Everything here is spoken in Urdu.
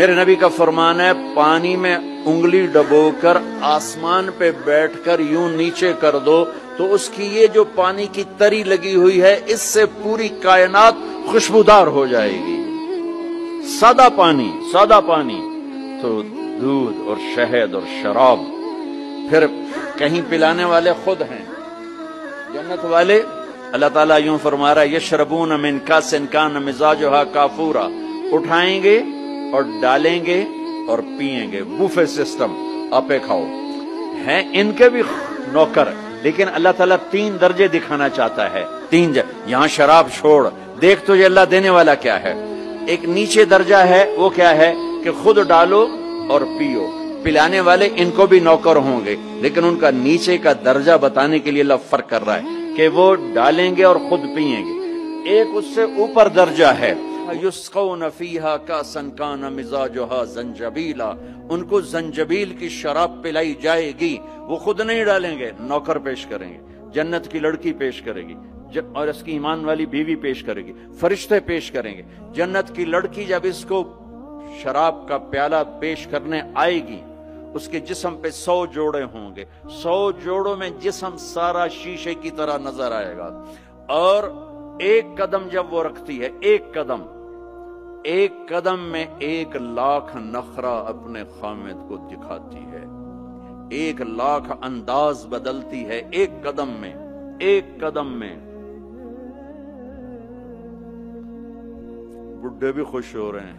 میرے نبی کا فرمان ہے پانی میں انگلی ڈبو کر آسمان پہ بیٹھ کر یوں نیچے کر دو تو اس کی یہ جو پانی کی تری لگی ہوئی ہے اس سے پوری کائنات خوشبودار ہو جائے گی. سادہ پانی تو دودھ اور شہد اور شراب. پھر کہیں پلانے والے خود ہیں جنت والے. اللہ تعالیٰ یوں فرما رہا ہے یشربون من کاس کان مزاجھا کافورا. اٹھائیں گے اور ڈالیں گے اور پیئیں گے. بوفے سسٹم آپے کھاؤ. ہیں ان کے بھی نوکر لیکن اللہ تعالیٰ 3 درجے دکھانا چاہتا ہے. 3 یہاں شراب چھوڑ دیکھ تجھے اللہ دینے والا کیا ہے. ایک نیچے درجہ ہے وہ کیا ہے کہ خود ڈالو اور پیو. پلانے والے ان کو بھی نوکر ہوں گے لیکن ان کا نیچے کا درجہ بتانے کے لیے اللہ فرق کر رہا ہے کہ وہ ڈالیں گے اور خود پیئیں گے. ایک اس سے اوپر درجہ ہے یسقون فیہا کاسا کان مزاجھا زنجبیلا. ان کو زنجبیل کی شراب پلائی جائے گی. وہ خود نہیں ڈالیں گے نوکر پیش کریں گے. جنت کی لڑکی پیش کرے گی اور اس کی ایمان والی بیوی پیش کرے گی. فرشتے پیش کریں گے. جنت کی لڑکی جب اس کو شراب کا پیالہ پیش کرنے آئے گی اس کے جسم پہ 100 جوڑے ہوں گے. 100 جوڑوں میں جسم سارا شیشے کی طرح نظر آئے گا. اور ایک قدم جب وہ رکھتی ہے ایک قدم میں 1,00,000 نخرہ اپنے خامد کو دکھاتی ہے. 1,00,000 انداز بدلتی ہے ایک قدم میں. بڈھے بھی خوش ہو رہے ہیں.